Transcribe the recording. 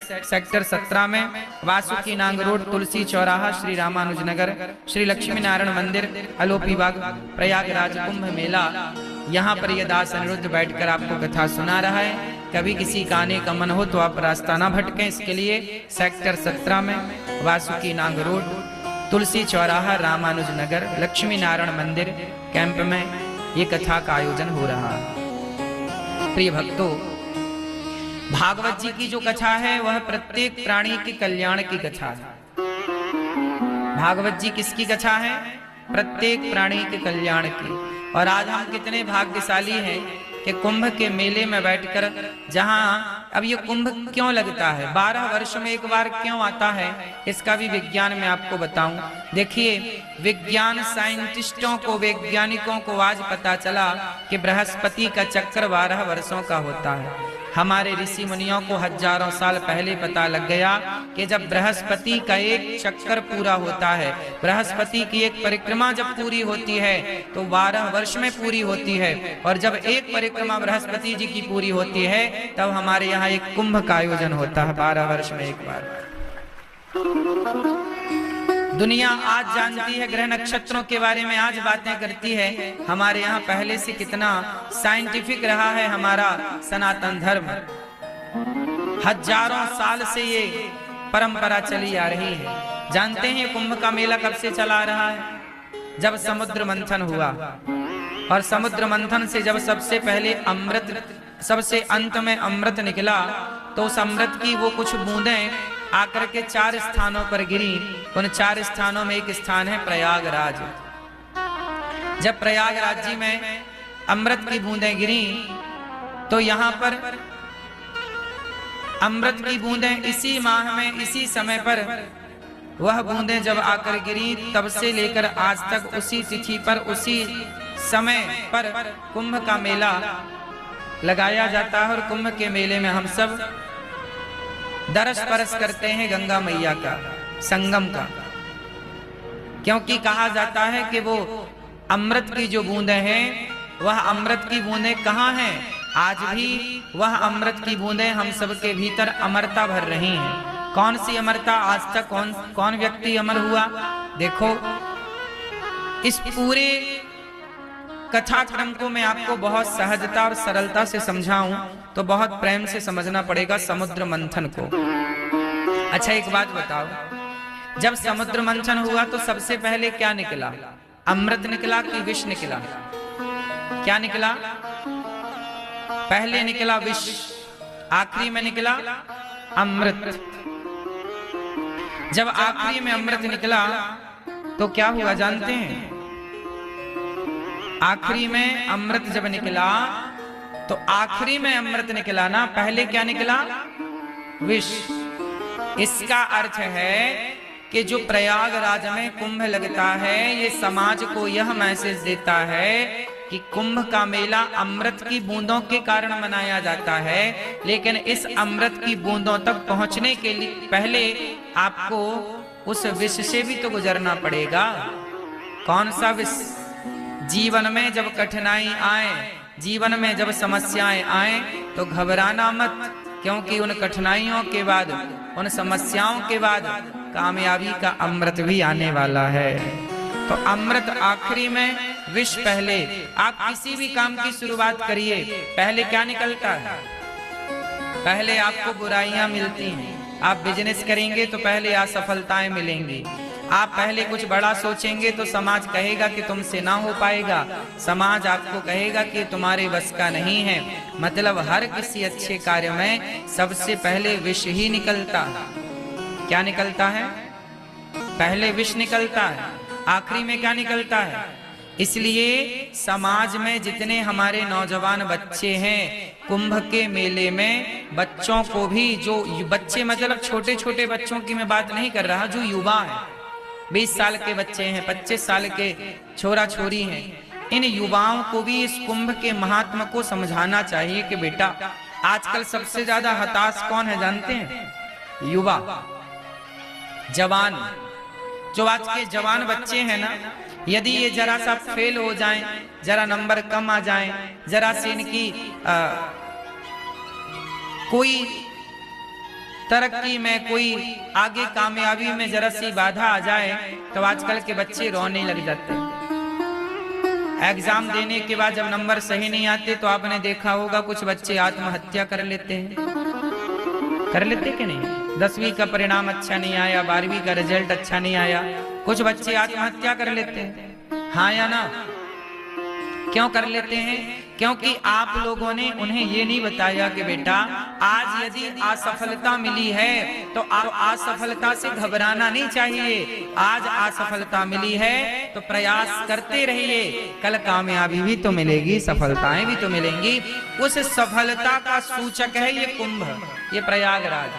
Sector 17 में, वासुकी नांग road, तुलसी चौराहा, श्री रामानुज नगर, श्री लक्ष्मी नारायण मंदिर, अलोपी बाग, प्रयागराज कुंभ मेला। यहाँ पर यह दास अनिरुद्ध बैठकर आपको कथा सुना रहा है। कभी किसी का आने का मन हो तो आप रास्ता ना भटकें, इसके लिए सेक्टर 17 में, वासुकी नांग रोड, तुलसी चौराहा, रामानुज नगर, लक्ष्मी नारायण मंदिर कैंप में ये कथा का आयोजन हो रहा है। प्रिय भक्तों, भागवत जी की जो कथा है वह प्रत्येक प्राणी के कल्याण की कथा है। भागवत जी किसकी कथा है? प्रत्येक प्राणी के कल्याण की। और आज हम कितने भाग्यशाली हैं कि कुंभ के मेले में बैठकर, जहां अब ये कुंभ क्यों लगता है, 12 वर्ष में एक बार क्यों आता है, इसका भी विज्ञान में आपको बताऊं। देखिए, विज्ञान साइंटिस्टों को, वैज्ञानिकों को आज पता चला कि बृहस्पति का चक्कर 12 वर्षों का होता है। हमारे ऋषि मुनियों को हजारों साल पहले पता लग गया कि जब बृहस्पति का एक चक्कर पूरा होता है, बृहस्पति की एक परिक्रमा जब पूरी होती है तो 12 वर्ष में पूरी होती है। और जब एक परिक्रमा बृहस्पति जी की पूरी होती है तब हमारे यहाँ एक कुंभ का आयोजन होता है 12 वर्ष में एक बार। दुनिया आज जानती है, ग्रह नक्षत्रों के बारे में आज बातें करती है। हमारे यहाँ पहले से कितना साइंटिफिक रहा है हमारा सनातन धर्म। हजारों साल से ये परंपरा चली आ रही है। जानते हैं कुंभ का मेला कब से चला आ रहा है? जब समुद्र मंथन हुआ, और समुद्र मंथन से जब सबसे पहले अमृत, सबसे अंत में अमृत निकला, तो उस अमृत की वो कुछ बूंदें आकर के 4 स्थानों पर गिरी। उन 4 स्थानों में एक स्थान है प्रयागराज। जब प्रयागराज जी में अमृत की बूंदें गिरी तो यहाँ पर अमृत की बूंदें इसी माह में, इसी समय पर वह बूंदें जब आकर गिरी, तब से लेकर आज तक उसी तिथि पर, उसी समय पर कुंभ का मेला लगाया जाता है। और कुंभ के मेले में हम सब दरस परस करते हैं गंगा मैया का, संगम का, क्योंकि कहा जाता है कि वो अमृत की जो बूंदें हैं, वह अमृत की बूंदें कहाँ हैं? आज भी वह अमृत की बूंदें हम सबके भीतर अमरता भर रही हैं। कौन सी अमरता? आज तक कौन व्यक्ति अमर हुआ? देखो, इस पूरे कथाक्रम को मैं आपको बहुत सहजता और सरलता से समझाऊं तो बहुत प्रेम से समझना पड़ेगा समुद्र मंथन को। अच्छा, एक बात बताओ, जब समुद्र मंथन हुआ तो सबसे पहले क्या निकला? अमृत निकला कि विष निकला? क्या निकला? पहले निकला विष, आखिरी में निकला अमृत। जब आखिरी में अमृत निकला तो क्या हुआ जानते हैं? आखिरी में अमृत जब निकला तो आखिरी में अमृत निकला ना, पहले क्या निकला? विष। इसका अर्थ है कि जो प्रयागराज में कुंभ लगता है, ये समाज को यह मैसेज देता है कि कुंभ का मेला अमृत की बूंदों के कारण मनाया जाता है, लेकिन इस अमृत की बूंदों तक पहुंचने के लिए पहले आपको उस विष से भी तो गुजरना पड़ेगा। कौन सा विष? जीवन में जब कठिनाई आए, जीवन में जब समस्याएं आए तो घबराना मत, क्योंकि उन कठिनाइयों के बाद, उन समस्याओं के बाद कामयाबी का अमृत भी आने वाला है। तो अमृत आखिरी में, विष पहले। आप किसी भी काम की शुरुआत करिए, पहले क्या निकलता है? पहले आपको बुराइयां मिलती हैं। आप बिजनेस करेंगे तो पहले असफलताएं मिलेंगी। आप पहले कुछ बड़ा सोचेंगे तो समाज कहेगा कि तुमसे ना हो पाएगा, समाज आपको कहेगा कि तुम्हारे बस का नहीं है। मतलब हर किसी अच्छे कार्य में सबसे पहले विष ही निकलता है। क्या निकलता है? पहले विष निकलता है, आखिरी में क्या निकलता है? इसलिए समाज में जितने हमारे नौजवान बच्चे हैं, कुंभ के मेले में बच्चों को भी, जो बच्चे मतलब छोटे छोटे बच्चों की मैं बात नहीं कर रहा, जो युवा है, 20 साल के बच्चे हैं, 25 साल के छोरा छोरी हैं, इन युवाओं को भी इस कुंभ के महात्मा को समझाना चाहिए कि बेटा, आजकल सबसे ज्यादा हताश कौन है जानते हैं? युवा, जवान। जो आज के जवान बच्चे हैं ना, यदि ये जरा सा फेल हो जाएं, जरा नंबर कम आ जाएं, जरा से इनकी कोई तरक्की में, कोई आगे कामयाबी में जरा सी बाधा आ जाए तो आजकल के बच्चे रोने लग जाते हैं। एग्जाम देने के बाद जब नंबर सही नहीं आते तो आपने देखा होगा कुछ बच्चे आत्महत्या कर लेते हैं। कर लेते कि नहीं? 10वीं का परिणाम अच्छा नहीं आया, 12वीं का रिजल्ट अच्छा नहीं आया, कुछ बच्चे आत्महत्या कर लेते हैं। हाँ या ना? क्यों कर लेते हैं? क्योंकि आप लोगों ने उन्हें ये नहीं बताया कि बेटा आज यदि असफलता मिली है तो आप असफलता से घबराना नहीं चाहिए। आज असफलता मिली है तो प्रयास करते रहिए, कल कामयाबी भी तो मिलेगी, सफलताएं भी तो मिलेंगी। उस सफलता का सूचक है ये कुंभ, ये प्रयागराज।